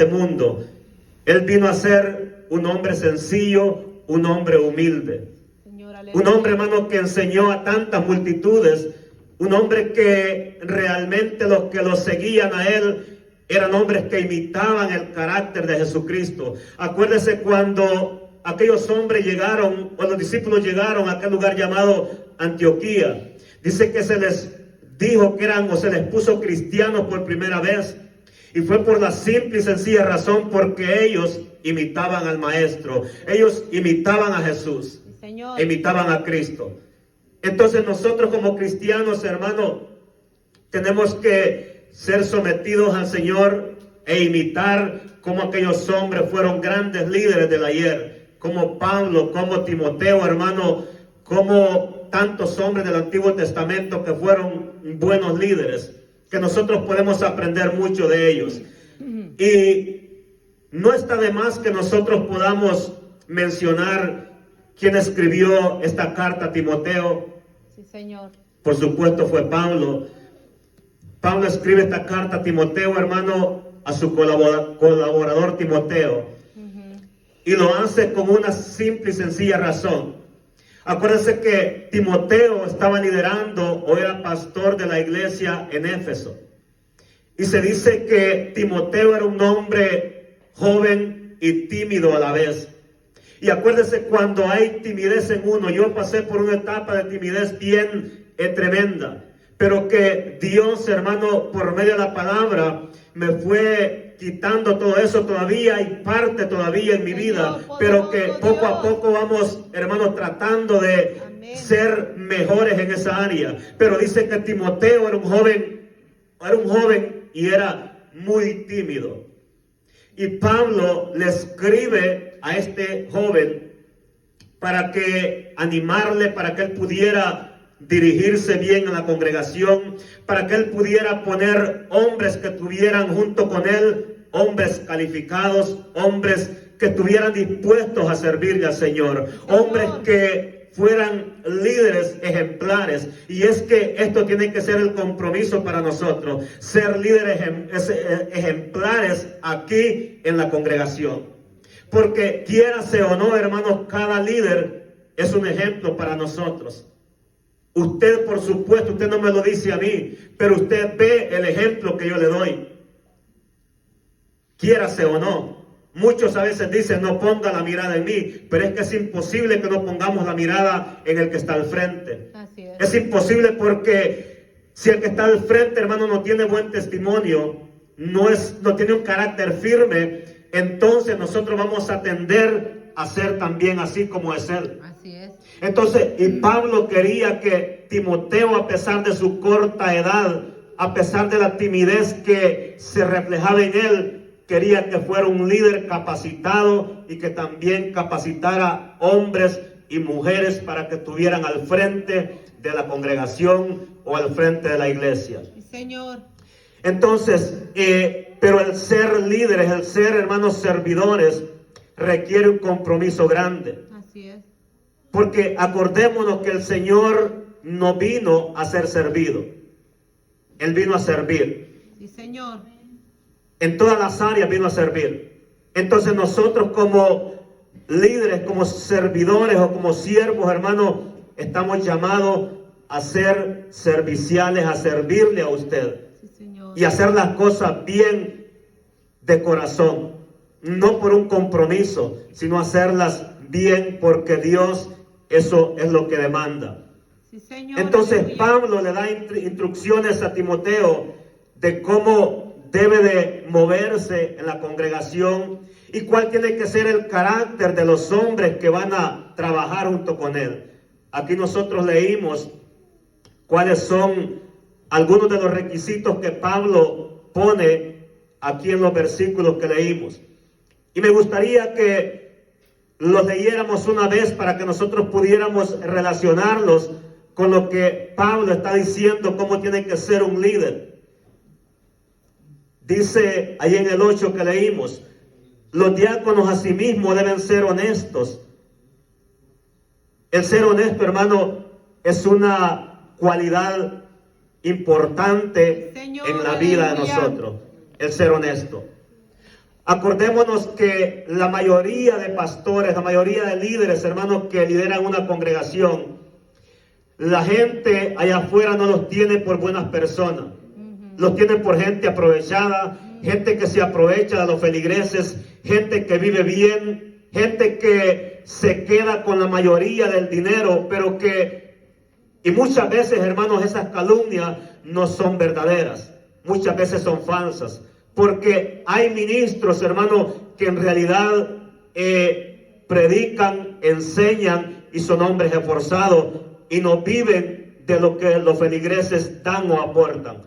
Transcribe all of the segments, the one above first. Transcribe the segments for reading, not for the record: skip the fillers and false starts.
mundo. Él vino a ser un hombre sencillo, un hombre humilde. Un hombre, hermano, que enseñó a tantas multitudes. Un hombre que realmente los que lo seguían a él eran hombres que imitaban el carácter de Jesucristo. Acuérdese cuando aquellos hombres llegaron, o los discípulos llegaron a aquel lugar llamado Antioquía. Dice que se les dijo que eran, o se les puso cristianos por primera vez. Y fue por la simple y sencilla razón porque ellos imitaban al Maestro. Ellos imitaban a Jesús. Señor. Imitaban a Cristo. Entonces nosotros como cristianos, hermanos, tenemos que ser sometidos al Señor e imitar como aquellos hombres fueron grandes líderes del ayer. Como Pablo, como Timoteo, hermano, como tantos hombres del Antiguo Testamento que fueron buenos líderes, que nosotros podemos aprender mucho de ellos. Y no está de más que nosotros podamos mencionar quién escribió esta carta a Timoteo. Sí, Señor. Por supuesto fue Pablo. Pablo escribe esta carta a Timoteo, hermano, a su colaborador Timoteo. Y lo hace con una simple y sencilla razón. Acuérdense que Timoteo estaba liderando o era pastor de la iglesia en Éfeso. Y se dice que Timoteo era un hombre joven y tímido a la vez. Y acuérdense, cuando hay timidez en uno, yo pasé por una etapa de timidez bien tremenda. Pero que Dios, hermano, por medio de la palabra, me fue quitando todo eso. Todavía hay parte todavía en mi vida, pero que poco a poco vamos, hermanos, tratando de ser mejores en esa área. Pero dice que Timoteo era un joven y era muy tímido. Y Pablo le escribe a este joven para que animarle, para que él pudiera dirigirse bien a la congregación, para que él pudiera poner hombres que tuvieran junto con él, hombres calificados, hombres que estuvieran dispuestos a servirle al Señor, hombres que fueran líderes ejemplares. Y es que esto tiene que ser el compromiso para nosotros, ser líderes ejemplares aquí en la congregación. Porque quiérase o no, hermanos, cada líder es un ejemplo para nosotros. Usted, por supuesto, usted no me lo dice a mí, pero usted ve el ejemplo que yo le doy. Quiérase o no. Muchos a veces dicen, no ponga la mirada en mí, pero es que es imposible que no pongamos la mirada en el que está al frente. Así es. Es imposible porque si el que está al frente, hermano, no tiene buen testimonio, no tiene un carácter firme, entonces nosotros vamos a tender a ser también así como es él. Así es. Entonces, y Pablo quería que Timoteo, a pesar de su corta edad, a pesar de la timidez que se reflejaba en él, quería que fuera un líder capacitado y que también capacitara hombres y mujeres para que estuvieran al frente de la congregación o al frente de la iglesia. Sí, Señor. Entonces, pero el ser líderes, el ser, hermanos, servidores, requiere un compromiso grande. Así es. Porque acordémonos que el Señor no vino a ser servido. Él vino a servir. Sí, Señor. En todas las áreas vino a servir. Entonces nosotros como líderes, como servidores o como siervos, hermanos, estamos llamados a ser serviciales, a servirle a usted. Sí, Señor. Y hacer las cosas bien de corazón. No por un compromiso, sino hacerlas bien porque Dios eso es lo que demanda. Sí, Señor. Entonces Aleluya. Pablo le da instrucciones a Timoteo de cómo debe de moverse en la congregación y cuál tiene que ser el carácter de los hombres que van a trabajar junto con él. Aquí nosotros leímos cuáles son algunos de los requisitos que Pablo pone aquí en los versículos que leímos. Y me gustaría que los leyéramos una vez para que nosotros pudiéramos relacionarlos con lo que Pablo está diciendo, cómo tiene que ser un líder. Dice ahí en el 8 que leímos, los diáconos asimismo deben ser honestos. El ser honesto, hermano, es una cualidad importante, Señor, en la vida de nosotros. El ser honesto. Acordémonos que la mayoría de pastores, la mayoría de líderes, hermanos, que lideran una congregación, la gente allá afuera no los tiene por buenas personas. Los tienen por gente aprovechada, gente que se aprovecha de los feligreses, gente que vive bien, gente que se queda con la mayoría del dinero, pero y muchas veces, hermanos, esas calumnias no son verdaderas, muchas veces son falsas, porque hay ministros, hermanos, que en realidad predican, enseñan y son hombres esforzados y no viven de lo que los feligreses dan o aportan.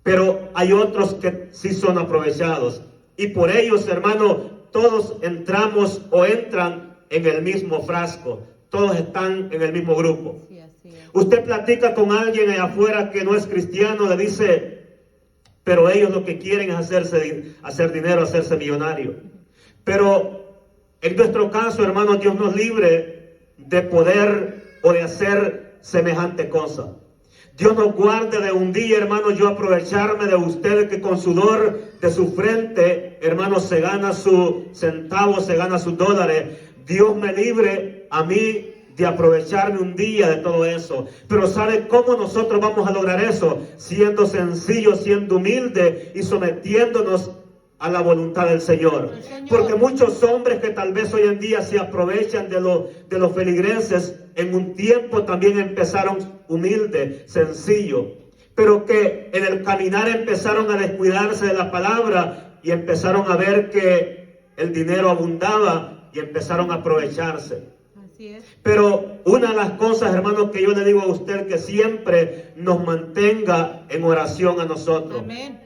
Pero hay otros que sí son aprovechados. Y por ellos, hermano, todos entramos o entran en el mismo frasco. Todos están en el mismo grupo. Sí, así es. Usted platica con alguien allá afuera que no es cristiano, le dice, pero ellos lo que quieren es hacer dinero, hacerse millonario. Pero en nuestro caso, hermano, Dios nos libre de poder o de hacer semejante cosa. Dios nos guarde de un día, hermano, yo aprovecharme de usted que con sudor de su frente, hermano, se gana su centavo, se gana sus dólares. Dios me libre a mí de aprovecharme un día de todo eso. Pero ¿sabe cómo nosotros vamos a lograr eso? Siendo sencillos, siendo humildes y sometiéndonos a la voluntad del Señor. Porque muchos hombres que tal vez hoy en día se aprovechan de los feligreses, en un tiempo también empezaron humildes, sencillos, pero que en el caminar empezaron a descuidarse de la palabra y empezaron a ver que el dinero abundaba y empezaron a aprovecharse. Así es. Pero una de las cosas, hermanos, que yo le digo a usted, que siempre nos mantenga en oración a nosotros. Amén.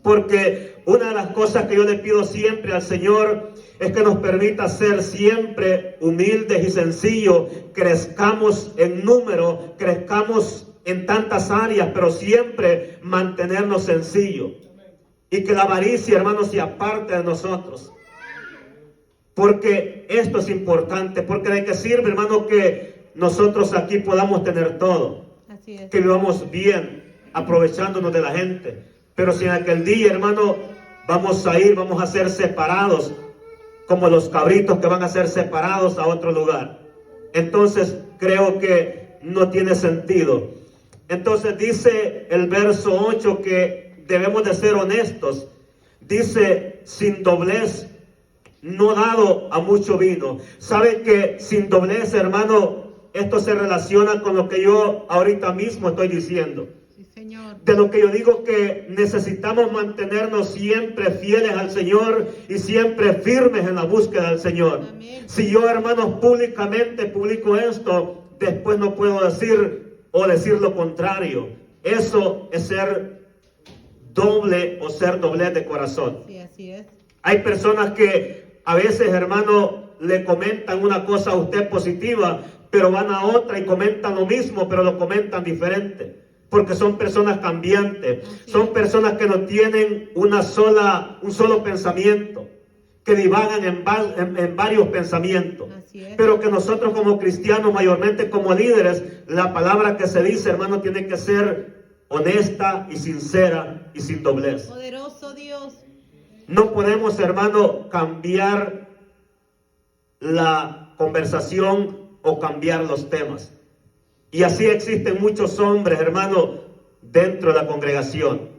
Porque una de las cosas que yo le pido siempre al Señor es que nos permita ser siempre humildes y sencillos, crezcamos en número, crezcamos en tantas áreas, pero siempre mantenernos sencillos. Y que la avaricia, hermanos, se aparte de nosotros. Porque esto es importante, porque de qué sirve, hermano, que nosotros aquí podamos tener todo. Así es. Que vivamos bien, aprovechándonos de la gente. Pero si en aquel día, hermano, vamos a ser separados, como los cabritos que van a ser separados a otro lugar. Entonces, creo que no tiene sentido. Entonces, dice el verso 8 que debemos de ser honestos. Dice, sin doblez, no dado a mucho vino. ¿Sabe que sin doblez, hermano, esto se relaciona con lo que yo ahorita mismo estoy diciendo? Sí, Señor. De lo que yo digo, que necesitamos mantenernos siempre fieles al Señor y siempre firmes en la búsqueda del Señor. Amén. Si yo, hermanos, públicamente publico esto, después no puedo decir lo contrario. Eso es ser doble o ser doblez de corazón. Sí, así es. Hay personas que a veces, hermano, le comentan una cosa a usted positiva, pero van a otra y comentan lo mismo, pero lo comentan diferente. Porque son personas cambiantes, son personas que no tienen un solo pensamiento, que divagan en varios pensamientos. Así es. Pero que nosotros como cristianos, mayormente como líderes, la palabra que se dice, hermano, tiene que ser honesta y sincera y sin doblez. Poderoso Dios. No podemos, hermano, cambiar la conversación o cambiar los temas. Y así existen muchos hombres, hermano, dentro de la congregación.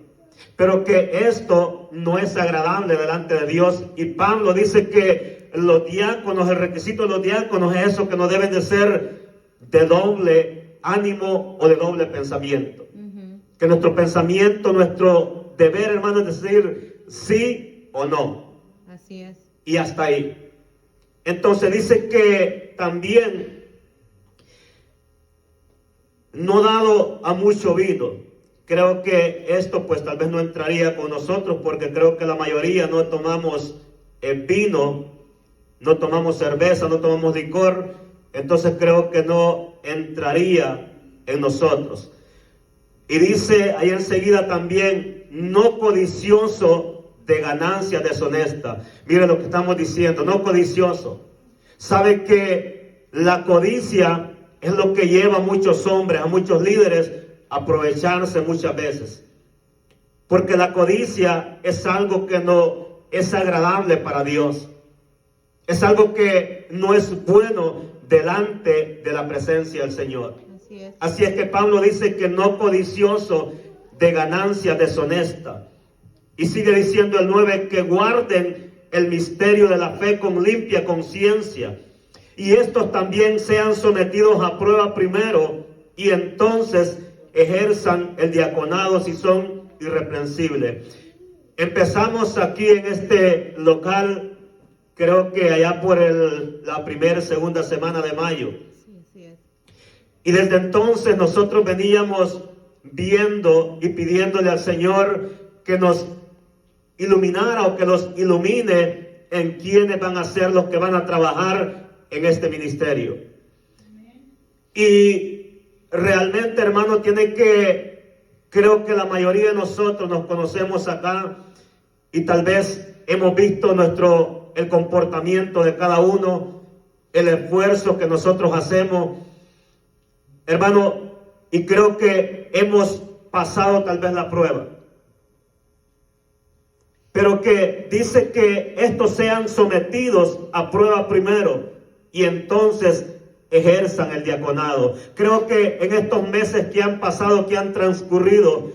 Pero que esto no es agradable delante de Dios. Y Pablo dice que los diáconos, el requisito de los diáconos es eso, que no deben de ser de doble ánimo o de doble pensamiento. Que nuestro pensamiento, nuestro deber, hermano, es decir sí o no. Así es. Y hasta ahí. Entonces dice que también no dado a mucho vino. Creo que esto pues tal vez no entraría con nosotros, porque creo que la mayoría no tomamos vino, no tomamos cerveza, no tomamos licor. Entonces creo que no entraría en nosotros. Y dice ahí enseguida también, no codicioso de ganancias deshonestas. Mire lo que estamos diciendo, no codicioso. Sabe que la codicia es lo que lleva a muchos hombres, a muchos líderes, a aprovecharse muchas veces. Porque la codicia es algo que es agradable para Dios. Es algo que no es bueno delante de la presencia del Señor. Así es. Así es que Pablo dice que no codicioso de ganancia deshonesta. Y sigue diciendo el 9, que guarden el misterio de la fe con limpia conciencia. Y estos también sean sometidos a prueba primero, y entonces ejerzan el diaconado si son irreprensibles. Empezamos aquí en este local, creo que allá por la primera, segunda semana de mayo. Sí, así es. Y desde entonces nosotros veníamos viendo y pidiéndole al Señor que nos iluminara o que nos ilumine en quiénes van a ser los que van a trabajar en este ministerio. Y realmente, hermano, creo que la mayoría de nosotros nos conocemos acá y tal vez hemos visto el comportamiento de cada uno, el esfuerzo que nosotros hacemos, hermano, y creo que hemos pasado tal vez la prueba. Pero que dice que estos sean sometidos a prueba primero y entonces ejerzan el diaconado. Creo que en estos meses que han pasado, que han transcurrido,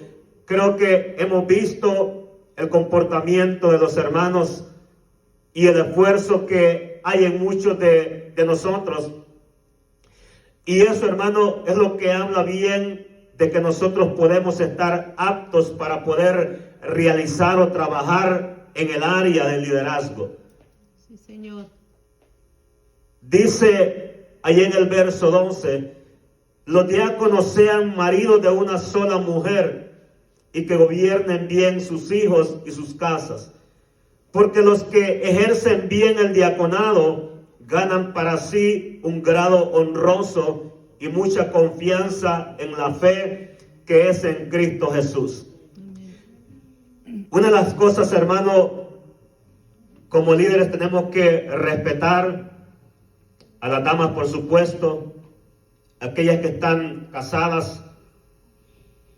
creo que hemos visto el comportamiento de los hermanos y el esfuerzo que hay en muchos de nosotros. Y eso, hermano, es lo que habla bien de que nosotros podemos estar aptos para poder realizar o trabajar en el área del liderazgo. Sí, Señor. Dice ahí en el verso 11, los diáconos sean maridos de una sola mujer y que gobiernen bien sus hijos y sus casas, porque los que ejercen bien el diaconado ganan para sí un grado honroso y mucha confianza en la fe que es en Cristo Jesús. Una de las cosas, hermano, como líderes tenemos que respetar a las damas, por supuesto, aquellas que están casadas.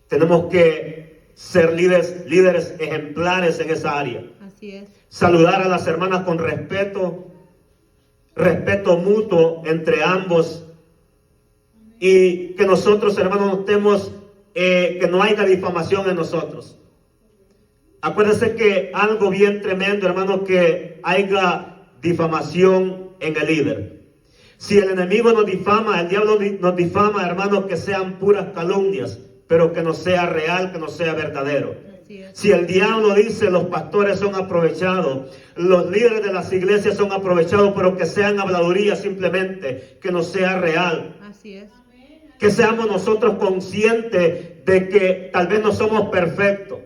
Tenemos que ser líderes ejemplares en esa área. Así es. Saludar a las hermanas con respeto mutuo entre ambos, y que nosotros, hermanos, notemos que no haya difamación en nosotros. Acuérdense que algo bien tremendo, hermano, que haya difamación en el líder. Si el enemigo nos difama, el diablo nos difama, hermano, que sean puras calumnias, pero que no sea real, que no sea verdadero. Si el diablo dice los pastores son aprovechados, los líderes de las iglesias son aprovechados, pero que sean habladurías simplemente, que no sea real. Así es. Que seamos nosotros conscientes de que tal vez no somos perfectos,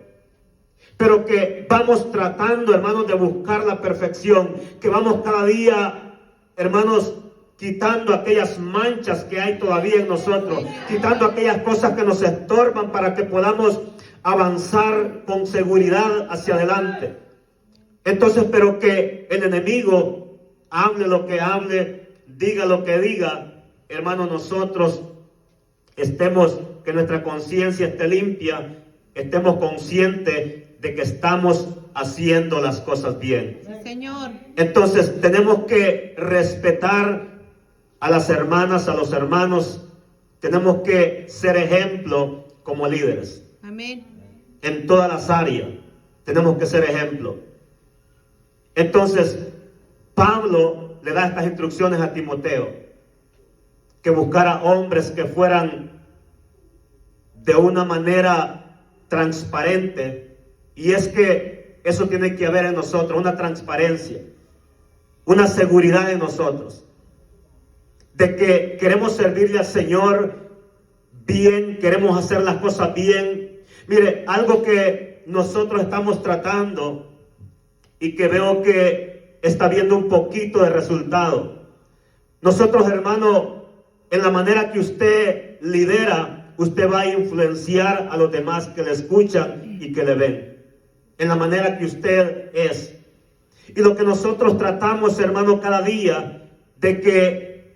pero que vamos tratando, hermanos, de buscar la perfección, que vamos cada día, hermanos, quitando aquellas manchas que hay todavía en nosotros, quitando aquellas cosas que nos estorban para que podamos avanzar con seguridad hacia adelante. Entonces, pero que el enemigo hable lo que hable, diga lo que diga, hermanos, nosotros que nuestra conciencia esté limpia, estemos conscientes de que estamos haciendo las cosas bien. Sí, Señor. Entonces tenemos que respetar a las hermanas, a los hermanos. Tenemos que ser ejemplo como líderes. Amén. En todas las áreas tenemos que ser ejemplo. Entonces Pablo le da estas instrucciones a Timoteo, que buscara hombres que fueran de una manera transparente. Y es que eso tiene que haber en nosotros, una transparencia, una seguridad en nosotros, de que queremos servirle al Señor bien, queremos hacer las cosas bien. Mire, algo que nosotros estamos tratando y que veo que está viendo un poquito de resultado. Nosotros, hermano, en la manera que usted lidera, usted va a influenciar a los demás que le escuchan y que le ven. En la manera que usted es. Y lo que nosotros tratamos, hermano, cada día, de que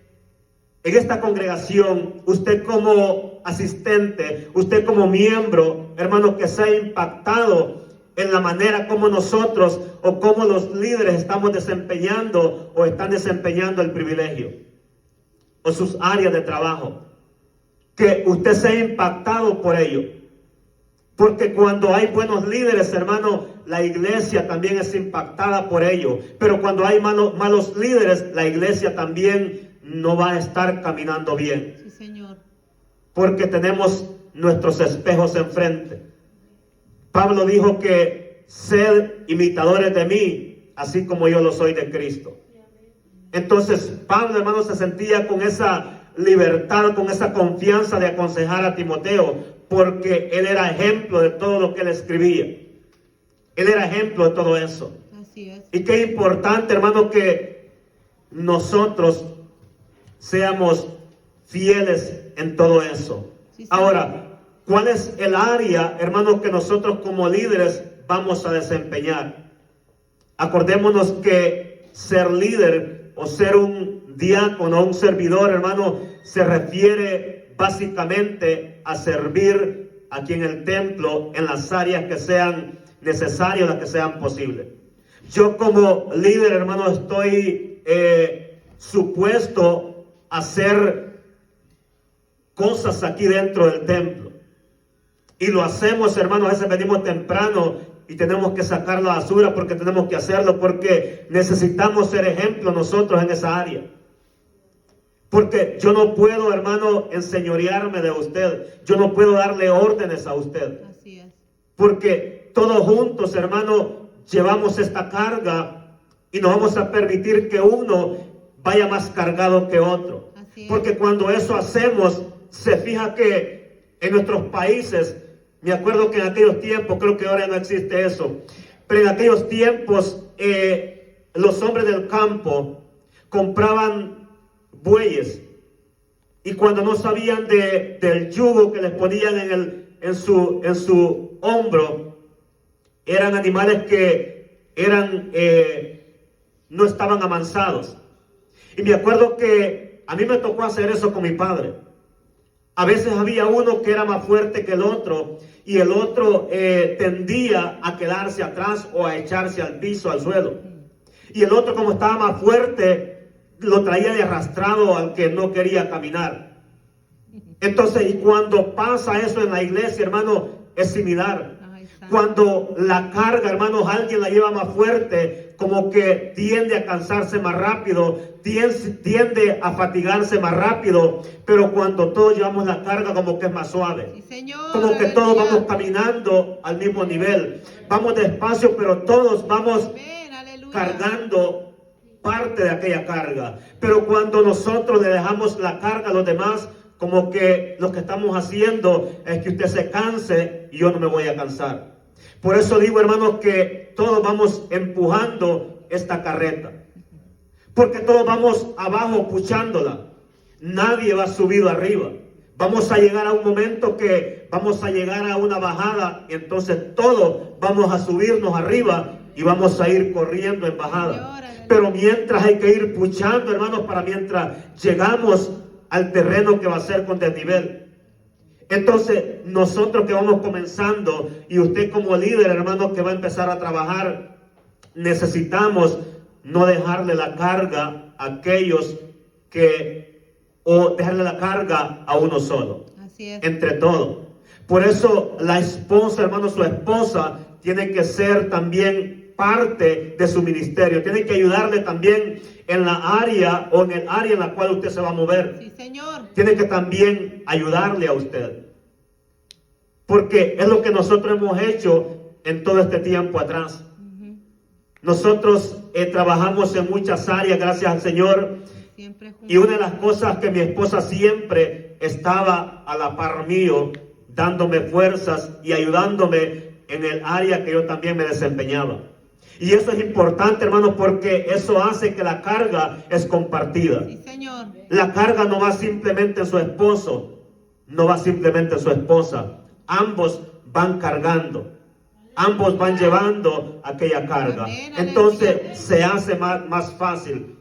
en esta congregación, usted como asistente, usted como miembro, hermano, que sea impactado en la manera como nosotros o como los líderes estamos desempeñando o están desempeñando el privilegio o sus áreas de trabajo. Que usted sea impactado por ello. Porque cuando hay buenos líderes, hermano, la iglesia también es impactada por ello. Pero cuando hay malos líderes, la iglesia también no va a estar caminando bien. Sí, Señor. Porque tenemos nuestros espejos enfrente. Pablo dijo que sed imitadores de mí, así como yo lo soy de Cristo. Entonces Pablo, hermano, se sentía con esa libertad, con esa confianza de aconsejar a Timoteo, porque él era ejemplo de todo lo que él escribía. Él era ejemplo de todo eso. Así es. Y qué importante, hermano, que nosotros seamos fieles en todo eso. Sí, sí. Ahora, ¿cuál es el área, hermano, que nosotros como líderes vamos a desempeñar? Acordémonos que ser líder o ser un diácono, un servidor, hermano, se refiere básicamente a servir aquí en el templo en las áreas que sean necesarias, las que sean posibles. Yo como líder, hermano, estoy supuesto a hacer cosas aquí dentro del templo. Y lo hacemos, hermano, a veces venimos temprano y tenemos que sacar la basura porque tenemos que hacerlo, porque necesitamos ser ejemplo nosotros en esa área. Porque yo no puedo, hermano, enseñorearme de usted. Yo no puedo darle órdenes a usted. Así es. Porque todos juntos, hermano, llevamos esta carga y no vamos a permitir que uno vaya más cargado que otro. Así es. Porque cuando eso hacemos, se fija que en nuestros países, me acuerdo que en aquellos tiempos, creo que ahora no existe eso, pero en aquellos tiempos los hombres del campo compraban bueyes, y cuando no sabían del yugo que les ponían en su hombro, eran animales que no estaban amansados. Y me acuerdo que a mí me tocó hacer eso con mi padre. A veces había uno que era más fuerte que el otro, y el otro tendía a quedarse atrás o a echarse al piso, al suelo. Y el otro, como estaba más fuerte, lo traía de arrastrado al que no quería caminar. Entonces, y cuando pasa eso en la iglesia, hermano, es similar. Cuando la carga, hermanos, alguien la lleva más fuerte, como que tiende a cansarse más rápido, tiende a fatigarse más rápido, pero cuando todos llevamos la carga, como que es más suave. Sí, Señor. Como que todos vamos caminando al mismo nivel. Vamos despacio, pero todos vamos Amén, aleluya. cargando parte de aquella carga. Pero cuando nosotros le dejamos la carga a los demás, como que lo que estamos haciendo es que usted se canse y yo no me voy a cansar. Por eso digo, hermanos, que todos vamos empujando esta carreta, porque todos vamos abajo puchándola. Nadie va subido arriba. Vamos a llegar a un momento que vamos a llegar a una bajada, y entonces todos vamos a subirnos arriba y vamos a ir corriendo en bajada. Pero mientras hay que ir puchando, hermanos, para mientras llegamos al terreno que va a ser con desnivel. Entonces, nosotros que vamos comenzando, y usted como líder, hermano, que va a empezar a trabajar, necesitamos no dejarle la carga a aquellos o dejarle la carga a uno solo. Así es. Entre todos. Por eso la esposa, hermano, su esposa tiene que ser también parte de su ministerio. Tiene que ayudarle también en la área o en el área en la cual usted se va a mover. Sí, Señor. Tiene que también ayudarle a usted. Porque es lo que nosotros hemos hecho en todo este tiempo atrás. Nosotros trabajamos en muchas áreas, gracias al Señor. Siempre juntos. Y una de las cosas que mi esposa siempre estaba a la par mío, dándome fuerzas y ayudándome en el área que yo también me desempeñaba. Y eso es importante, hermanos, porque eso hace que la carga es compartida. Sí, Señor. La carga no va simplemente en su esposo, no va simplemente en su esposa. Ambos van cargando. Ambos van llevando aquella carga. Amén, Entonces aleluya. se hace más fácil.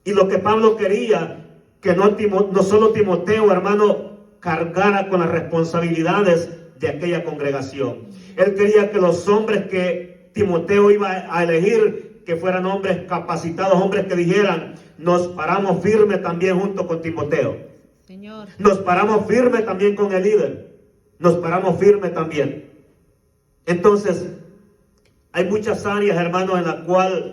Y lo que Pablo quería, que no solo Timoteo, hermano, cargara con las responsabilidades de aquella congregación. Él quería que los hombres que Timoteo iba a elegir, que fueran hombres capacitados, hombres que dijeran, nos paramos firme también junto con Timoteo. Señor. Nos paramos firme también con el líder. Nos paramos firme también. Entonces, hay muchas áreas, hermanos, en las cuales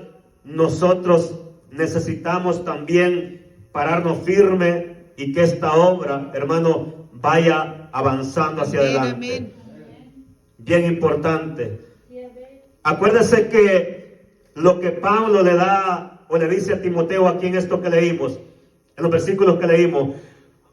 nosotros necesitamos también pararnos firme y que esta obra, hermano, vaya avanzando hacia Amén, adelante. amén. Bien importante. Acuérdese que lo que Pablo le da o le dice a Timoteo aquí en esto que leímos, en los versículos que leímos,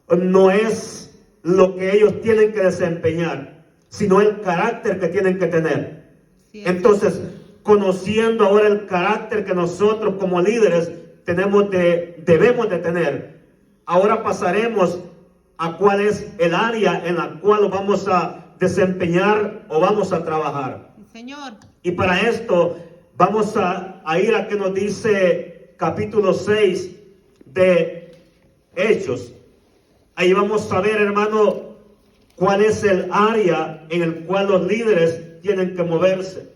no es lo que ellos tienen que desempeñar, sino el carácter que tienen que tener. Cierto. Entonces, conociendo ahora el carácter que nosotros como líderes debemos de tener, ahora pasaremos a cuál es el área en la cual vamos a desempeñar o vamos a trabajar. Señor. Y para esto vamos a ir a que nos dice capítulo 6 de Hechos. Ahí vamos a ver, hermano, cuál es el área en el cual los líderes tienen que moverse.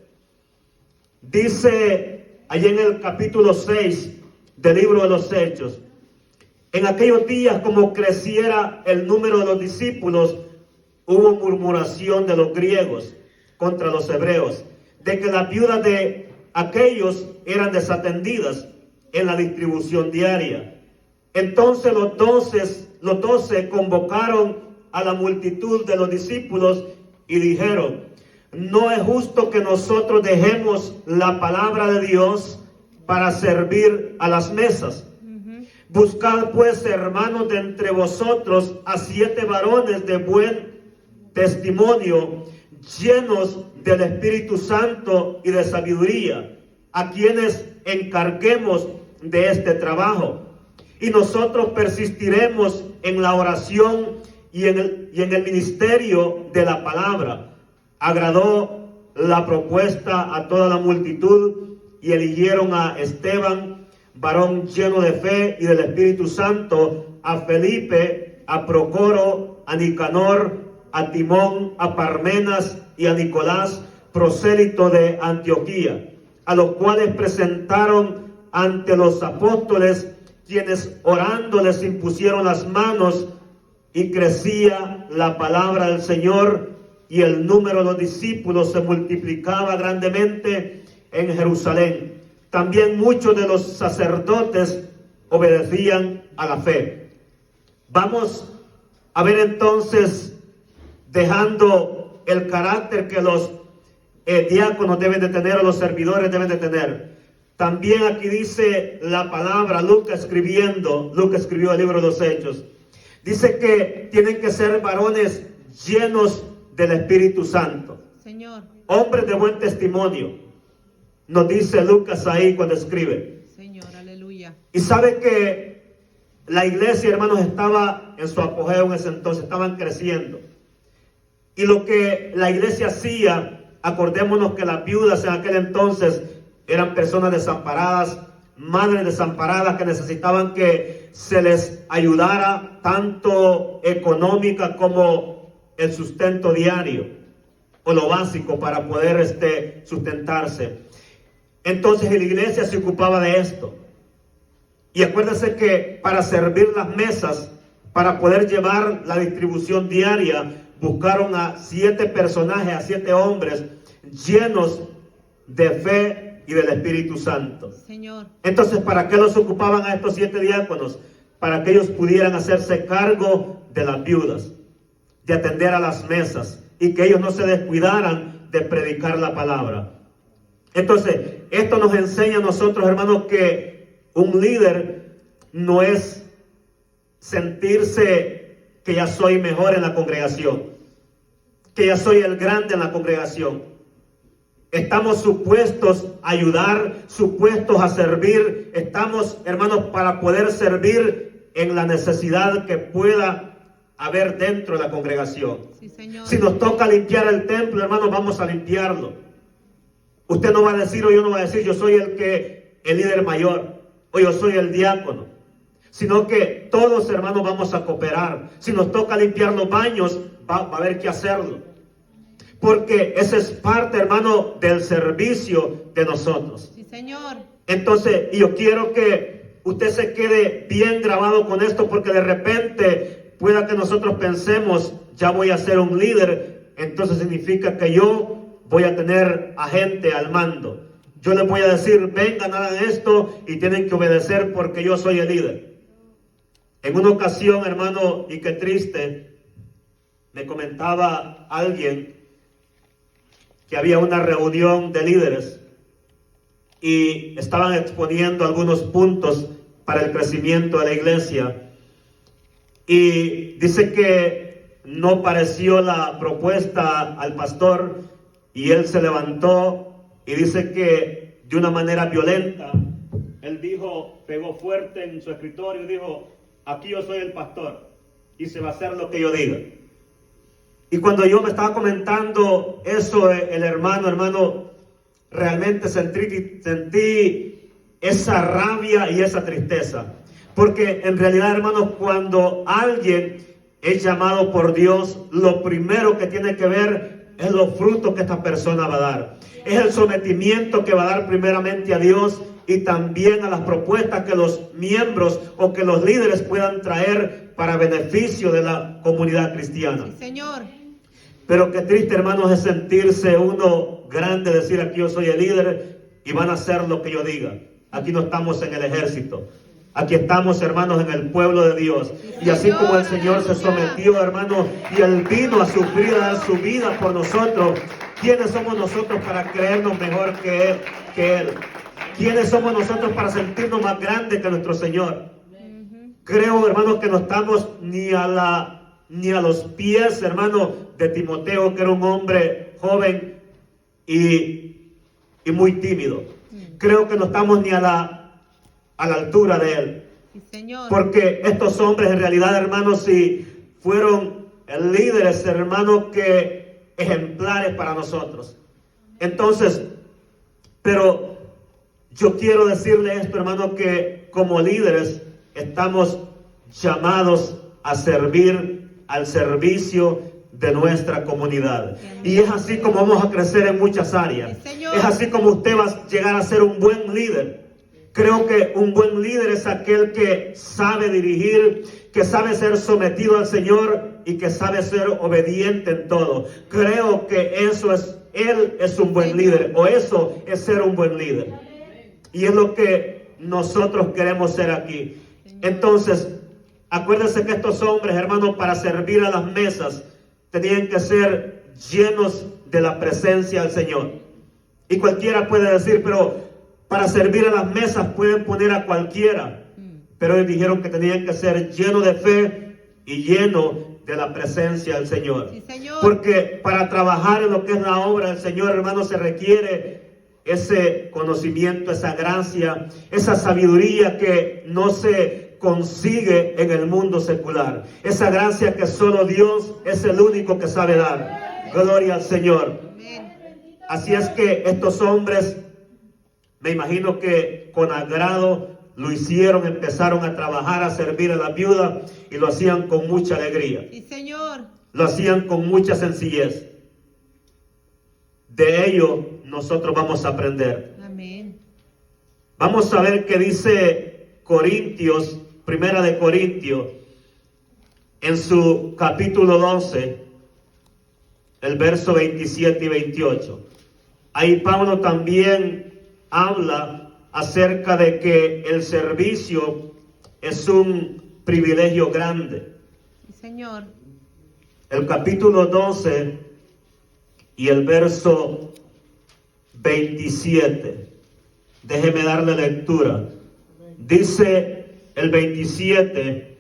Dice allí en el capítulo 6 del libro de los Hechos: en aquellos días, como creciera el número de los discípulos, hubo murmuración de los griegos contra los hebreos, de que las viudas de aquellos eran desatendidas en la distribución diaria. Entonces los doce convocaron a la multitud de los discípulos y dijeron: no es justo que nosotros dejemos la palabra de Dios para servir a las mesas. Buscad pues, hermanos, de entre vosotros a 7 varones de buen testimonio, llenos del Espíritu Santo y de sabiduría, a quienes encarguemos de este trabajo. Y nosotros persistiremos en la oración y en el ministerio de la palabra. Agradó la propuesta a toda la multitud y eligieron a Esteban, varón lleno de fe y del Espíritu Santo, a Felipe, a Procoro, a Nicanor, a Timón, a Parmenas y a Nicolás, prosélito de Antioquía, a los cuales presentaron ante los apóstoles, quienes orando les impusieron las manos, y crecía la palabra del Señor, y el número de los discípulos se multiplicaba grandemente en Jerusalén. También muchos de los sacerdotes obedecían a la fe. Vamos a ver entonces, dejando el carácter que los diáconos deben de tener, o los servidores deben de tener. También aquí dice la palabra, Lucas escribió el libro de los Hechos. Dice que tienen que ser varones llenos del Espíritu Santo. Señor. Hombres de buen testimonio. Nos dice Lucas ahí cuando escribe. Señor, aleluya. Y sabe que la iglesia, hermanos, estaba en su apogeo en ese entonces, estaban creciendo. Y lo que la iglesia hacía, acordémonos que las viudas en aquel entonces eran personas desamparadas, madres desamparadas que necesitaban que se les ayudara tanto económica como el sustento diario o lo básico para poder sustentarse. Entonces la iglesia se ocupaba de esto. Y acuérdense que para servir las mesas, para poder llevar la distribución diaria, buscaron a 7 personajes, a 7 hombres llenos de fe y del Espíritu Santo. Señor. Entonces, ¿para qué los ocupaban a estos 7 diáconos? Para que ellos pudieran hacerse cargo de las viudas, de atender a las mesas, y que ellos no se descuidaran de predicar la palabra. Entonces, esto nos enseña a nosotros, hermanos, que un líder no es sentirse que ya soy mejor en la congregación, que ya soy el grande en la congregación. Estamos supuestos a ayudar, supuestos a servir. Estamos, hermanos, para poder servir en la necesidad que pueda haber dentro de la congregación. Sí, Señor. Si nos toca limpiar el templo, hermanos, vamos a limpiarlo. Usted no va a decir, o yo no voy a decir, yo soy el líder mayor, o yo soy el diácono. Sino que todos, hermanos, vamos a cooperar. Si nos toca limpiar los baños, va a haber que hacerlo. porque esa es parte, hermano, del servicio de nosotros. Sí, Señor. Entonces, yo quiero que usted se quede bien grabado con esto, porque de repente pueda que nosotros pensemos, ya voy a ser un líder, entonces significa que yo voy a tener a gente al mando. Yo les voy a decir, vengan, hagan esto y tienen que obedecer porque yo soy el líder. En una ocasión, hermano, y qué triste, me comentaba alguien que había una reunión de líderes y estaban exponiendo algunos puntos para el crecimiento de la iglesia. Y dice que no pareció la propuesta al pastor y él se levantó y dice que de una manera violenta, él dijo, pegó fuerte en su escritorio y dijo, aquí yo soy el pastor y se va a hacer lo que yo diga. Y cuando yo me estaba comentando eso, el hermano, realmente sentí esa rabia y esa tristeza. Porque en realidad, hermanos, cuando alguien es llamado por Dios, lo primero que tiene que ver es los frutos que esta persona va a dar. Es el sometimiento que va a dar primeramente a Dios y también a las propuestas que los miembros o que los líderes puedan traer para beneficio de la comunidad cristiana. Sí, Señor. Pero qué triste, hermanos, es sentirse uno grande, decir aquí yo soy el líder y van a hacer lo que yo diga. Aquí no estamos en el ejército. Aquí estamos, hermanos, en el pueblo de Dios. Y así como el Señor se sometió, hermanos, y Él vino a sufrir, a dar su vida por nosotros, ¿quiénes somos nosotros para creernos mejor que Él? ¿Quiénes somos nosotros para sentirnos más grandes que nuestro Señor? Creo, hermanos, que no estamos ni a los pies, hermano, de Timoteo, que era un hombre joven y muy tímido. Creo que no estamos ni a la altura de él. Sí, Señor. Porque estos hombres en realidad, hermanos, sí fueron líderes, hermanos, que ejemplares para nosotros. Entonces, pero yo quiero decirle esto, hermano, que como líderes estamos llamados a servir al servicio de nuestra comunidad. Y es así como vamos a crecer en muchas áreas. Sí, Señor. Es así como usted va a llegar a ser un buen líder. Creo que un buen líder es aquel que sabe dirigir, que sabe ser sometido al Señor y que sabe ser obediente en todo. Creo que él es un buen líder, o eso es ser un buen líder. Y es lo que nosotros queremos ser aquí. Entonces, acuérdense que estos hombres, hermanos, para servir a las mesas, tenían que ser llenos de la presencia del Señor. Y cualquiera puede decir, pero para servir a las mesas pueden poner a cualquiera. Pero ellos dijeron que tenían que ser llenos de fe y llenos de la presencia del Señor. Sí, Señor. Porque para trabajar en lo que es la obra del Señor, hermanos, se requiere ese conocimiento, esa gracia, esa sabiduría que no se consigue en el mundo secular. Esa gracia que solo Dios es el único que sabe dar. Gloria al Señor. Amén. Así es que estos hombres, me imagino que con agrado lo hicieron, empezaron a trabajar, a servir a la viuda y lo hacían con mucha alegría. Sí, Señor. Lo hacían con mucha sencillez. De ello nosotros vamos a aprender. Amén. Vamos a ver qué dice Corintios, Primera de Corintios, en su capítulo 12, el verso 27 y 28. Ahí Pablo también habla acerca de que el servicio es un privilegio grande. Sí, Señor. El capítulo 12 y el verso 27. Déjeme darle lectura. Dice el 27: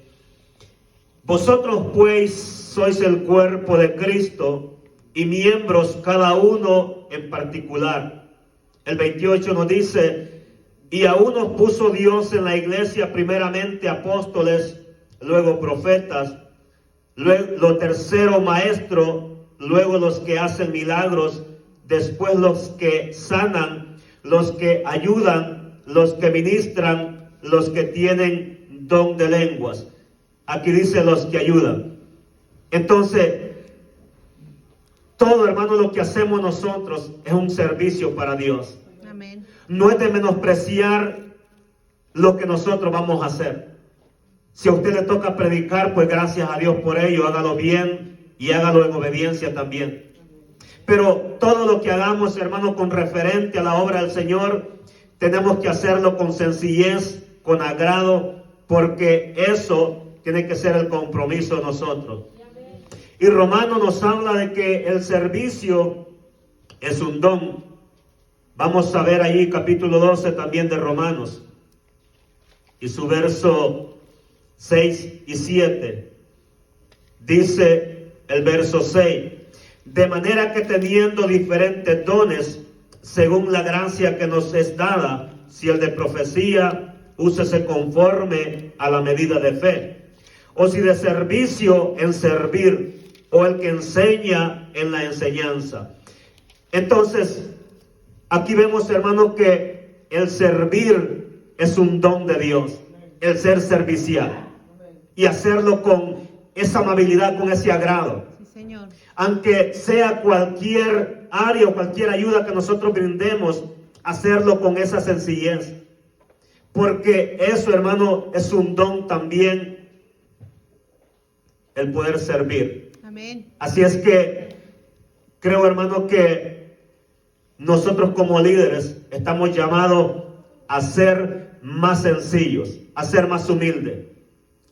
vosotros pues sois el cuerpo de Cristo y miembros cada uno en particular. El 28 nos dice: y a unos puso Dios en la iglesia primeramente apóstoles, luego profetas, luego lo tercero maestro, luego los que hacen milagros, después los que sanan, los que ayudan, los que ministran, los que tienen don de lenguas. Aquí dice los que ayudan. Entonces, todo, hermano, lo que hacemos nosotros es un servicio para Dios. Amén. No es de menospreciar lo que nosotros vamos a hacer. Si a usted le toca predicar, pues gracias a Dios por ello, hágalo bien y hágalo en obediencia también. Pero todo lo que hagamos, hermano, con referente a la obra del Señor, tenemos que hacerlo con sencillez, con agrado, porque eso tiene que ser el compromiso de nosotros. Y Romano nos habla de que el servicio es un don. Vamos a ver ahí capítulo 12 también de Romanos y su verso 6 y 7. Dice el verso 6: de manera que teniendo diferentes dones, según la gracia que nos es dada, si el de profecía, úsese conforme a la medida de fe. O si de servicio, en servir, o el que enseña, en la enseñanza. Entonces, aquí vemos, hermano, que el servir es un don de Dios, el ser servicial, y hacerlo con esa amabilidad, con ese agrado. Sí, Señor. Aunque sea cualquier área o cualquier ayuda que nosotros brindemos, hacerlo con esa sencillez. Porque eso, hermano, es un don también, el poder servir. Amén. Así es que creo, hermano, que nosotros como líderes estamos llamados a ser más sencillos, a ser más humildes.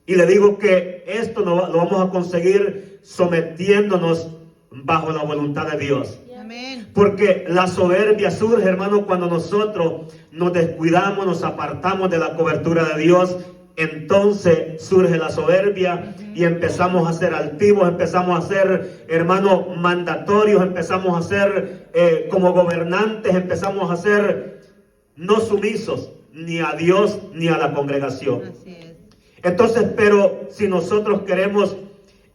Y le digo que esto lo vamos a conseguir sometiéndonos bajo la voluntad de Dios. Amén. Porque la soberbia surge, hermano, cuando nosotros nos descuidamos, nos apartamos de la cobertura de Dios. Entonces surge la soberbia y empezamos a ser altivos, empezamos a ser, hermano, mandatorios, empezamos a ser como gobernantes, empezamos a ser no sumisos ni a Dios ni a la congregación. Así es. Entonces, pero si nosotros queremos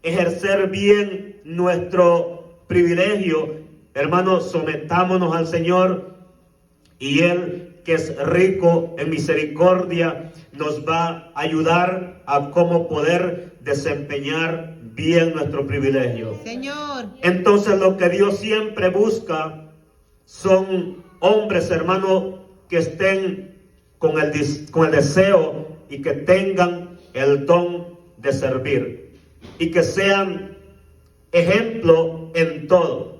ejercer bien nuestro privilegio, hermanos, sometámonos al Señor y Él, que es rico en misericordia, nos va a ayudar a cómo poder desempeñar bien nuestro privilegio. Señor. Entonces, lo que Dios siempre busca son hombres, hermanos, que estén con el deseo y que tengan el don de servir y que sean ejemplo en todo.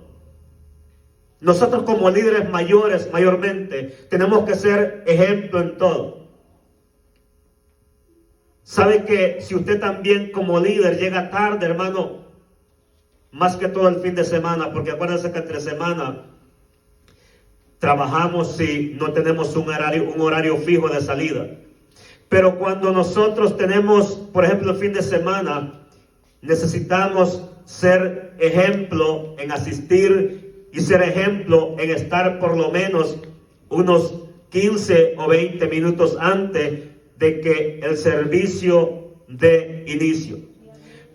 Nosotros como líderes mayores, mayormente, tenemos que ser ejemplo en todo. Sabe que si usted también como líder llega tarde, hermano, más que todo el fin de semana, porque acuérdense que entre semana trabajamos si no tenemos un horario fijo de salida. Pero cuando nosotros tenemos, por ejemplo, el fin de semana, necesitamos ser ejemplo en asistir y ser ejemplo en estar por lo menos unos 15 o 20 minutos antes de que el servicio dé inicio.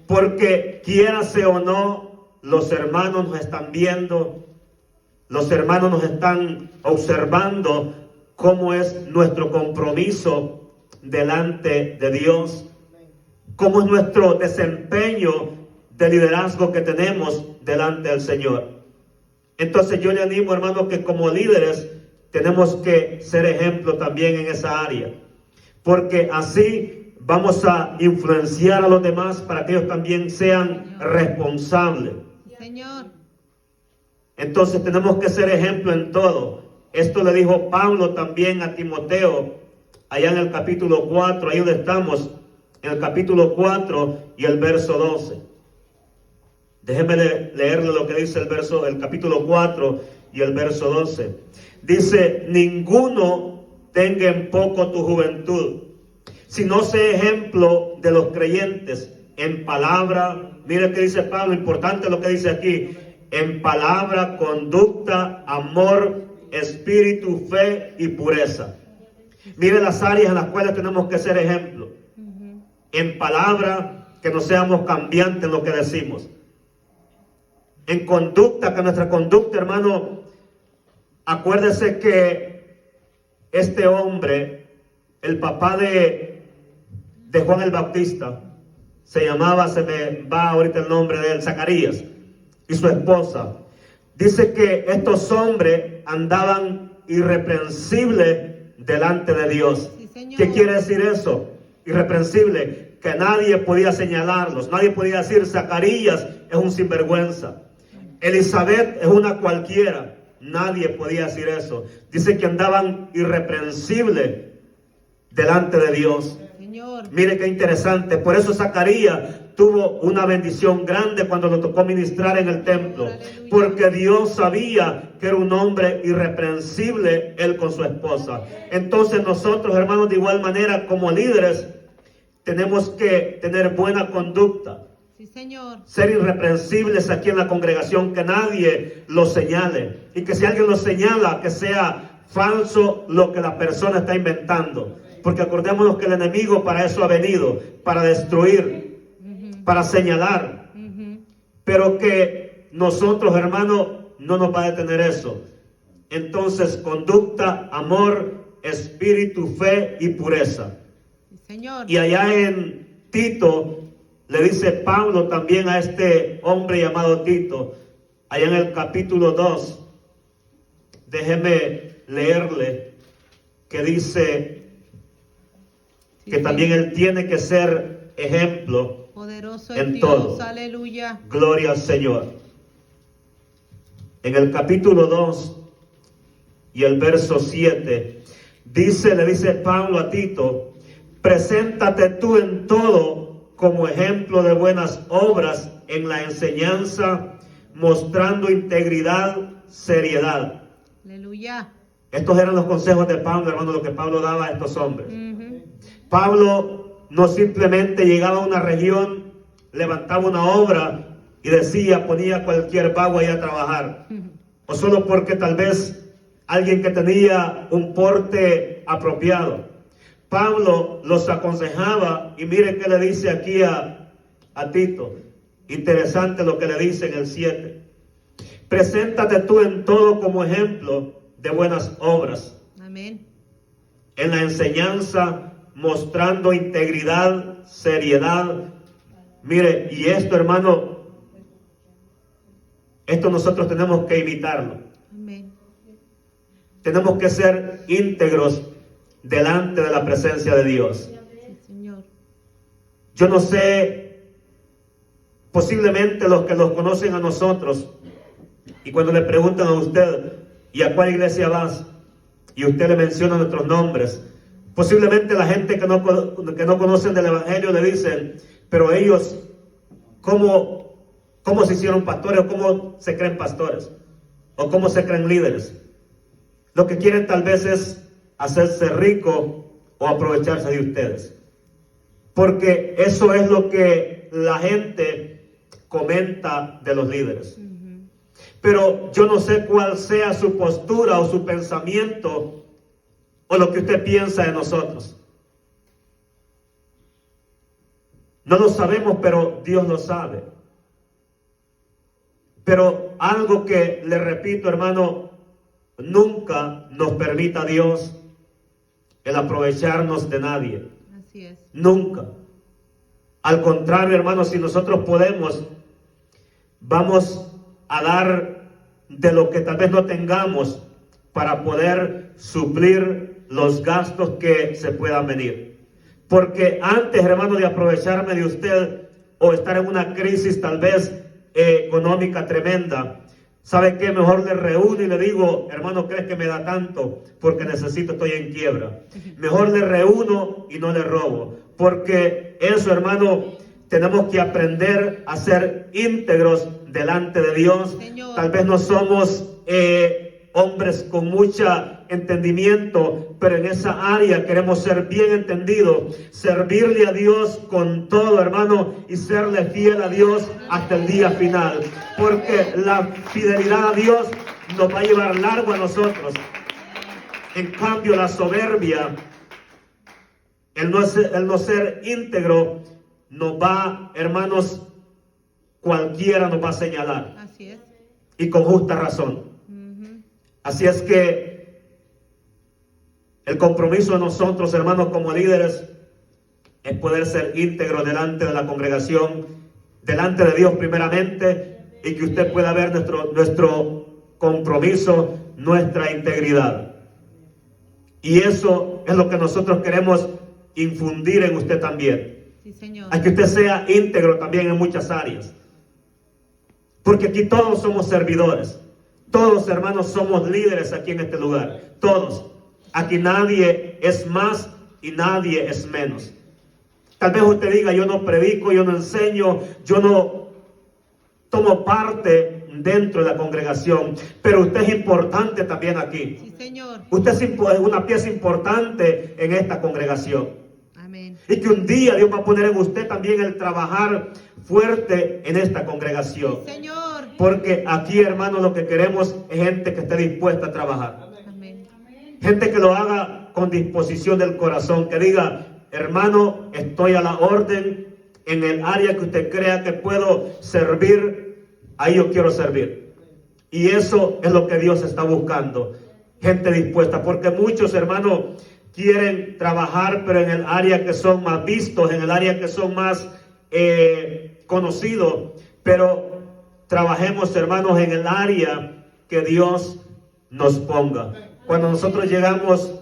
Porque quiérase o no, los hermanos nos están viendo, los hermanos nos están observando cómo es nuestro compromiso delante de Dios, cómo es nuestro desempeño de liderazgo que tenemos delante del Señor. Entonces yo le animo, hermano, que como líderes tenemos que ser ejemplo también en esa área, porque así vamos a influenciar a los demás para que ellos también sean responsables. Señor. Entonces tenemos que ser ejemplo en todo. Esto le dijo Pablo también a Timoteo, allá en el capítulo 4, ahí donde estamos, en el capítulo 4 y el verso 12. Déjeme leerle lo que dice el capítulo 4 y el verso 12. Dice: ninguno tenga en poco tu juventud, sino sé ejemplo de los creyentes en palabra. Mire que dice Pablo, importante lo que dice aquí: en palabra, conducta, amor, espíritu, fe y pureza. Mire las áreas en las cuales tenemos que ser ejemplo. En palabra, que no seamos cambiantes en lo que decimos. En conducta, que nuestra conducta, hermano, acuérdese que este hombre, el papá de Juan el Bautista, se llamaba, se me va ahorita el nombre de él, Zacarías, y su esposa. Dice que estos hombres andaban irreprensibles delante de Dios. Sí, señor. ¿Qué quiere decir eso? Irreprensible, que nadie podía señalarlos, nadie podía decir Zacarías es un sinvergüenza, Elizabeth es una cualquiera, nadie podía decir eso. Dice que andaban irreprensibles delante de Dios. Señor. Mire qué interesante. Por eso Zacarías tuvo una bendición grande cuando lo tocó ministrar en el templo. Aleluya. Porque Dios sabía que era un hombre irreprensible él con su esposa. Entonces nosotros, hermanos, de igual manera como líderes, tenemos que tener buena conducta. Sí, señor. Ser irreprensibles aquí en la congregación, que nadie lo señale. Y que si alguien lo señala, que sea falso lo que la persona está inventando. Porque acordémonos que el enemigo para eso ha venido, para destruir, para señalar. Pero que nosotros, hermanos, no nos va a detener eso. Entonces, conducta, amor, espíritu, fe y pureza. Sí, señor. Y allá en Tito, le dice Pablo también a este hombre llamado Tito, allá en el capítulo 2, déjeme leerle, que dice Sí, que también él tiene que ser ejemplo. Poderoso en es Dios. todo. Aleluya. Gloria al Señor. En el capítulo 2 y el verso 7, le dice Pablo a Tito, preséntate tú en todo como ejemplo de buenas obras en la enseñanza, mostrando integridad, seriedad. Aleluya. Estos eran los consejos de Pablo, hermano, lo que Pablo daba a estos hombres. Ujú. Pablo no simplemente llegaba a una región, levantaba una obra y decía, ponía cualquier vago ahí a trabajar. O solo porque tal vez alguien que tenía un porte apropiado. Pablo los aconsejaba y mire qué le dice aquí a Tito. Interesante lo que le dice en el 7. Preséntate tú en todo como ejemplo de buenas obras. Amén. En la enseñanza, mostrando integridad, seriedad. Mire, y esto, hermano, esto nosotros tenemos que evitarlo. Amén. Tenemos que ser íntegros delante de la presencia de Dios. Sí, señor. Yo no sé, posiblemente los que los conocen a nosotros, y cuando le preguntan a usted, ¿y a cuál iglesia vas? Y usted le menciona nuestros nombres. Posiblemente la gente que no conocen del Evangelio le dicen, pero ellos, ¿cómo se hicieron pastores? ¿O cómo se creen pastores? ¿O cómo se creen líderes? Lo que quieren tal vez es hacerse rico o aprovecharse de ustedes. Porque eso es lo que la gente comenta de los líderes. Pero yo no sé cuál sea su postura o su pensamiento o lo que usted piensa de nosotros. No lo sabemos, pero Dios lo sabe. Pero algo que le repito, hermano, nunca nos permita Dios el aprovecharnos de nadie. Así es. Nunca. Al contrario, hermano, si nosotros podemos, vamos a dar de lo que tal vez no tengamos para poder suplir los gastos que se puedan venir. Porque antes, hermano, de aprovecharme de usted o estar en una crisis tal vez económica tremenda, ¿sabe qué? Mejor le reúno y le digo, hermano, ¿crees que me da tanto? Porque necesito, estoy en quiebra. Mejor le reúno y no le robo. Porque eso, hermano, tenemos que aprender a ser íntegros delante de Dios. Señor. Tal vez no somos hombres con mucho entendimiento, pero en esa área queremos ser bien entendidos, servirle a Dios con todo, hermano, y serle fiel a Dios hasta el día final, porque la fidelidad a Dios nos va a llevar largo a nosotros. En cambio, la soberbia, el no ser íntegro, nos va, hermanos, cualquiera nos va a señalar, Así es. y con justa razón. Así es que el compromiso de nosotros, hermanos, como líderes, es poder ser íntegros delante de la congregación, delante de Dios primeramente, y que usted pueda ver nuestro compromiso, nuestra integridad. Y eso es lo que nosotros queremos infundir en usted también. Sí, Señor. A que usted sea íntegro también en muchas áreas. Porque aquí todos somos servidores. Todos, hermanos, somos líderes aquí en este lugar. Todos. Aquí nadie es más y nadie es menos. Tal vez usted diga, yo no predico, yo no enseño, yo no tomo parte dentro de la congregación. Pero usted es importante también aquí. Sí, Señor. Usted es una pieza importante en esta congregación. Amén. Y que un día Dios va a poner en usted también el trabajar fuerte en esta congregación. Sí, Señor. Porque aquí, hermanos, lo que queremos es gente que esté dispuesta a trabajar. Amén. Gente que lo haga con disposición del corazón. Que diga, hermano, estoy a la orden en el área que usted crea que puedo servir. Ahí yo quiero servir. Y eso es lo que Dios está buscando. Gente dispuesta. Porque muchos, hermanos, quieren trabajar, pero en el área que son más vistos, en el área que son más conocidos. Pero trabajemos, hermanos, en el área que Dios nos ponga. Cuando nosotros llegamos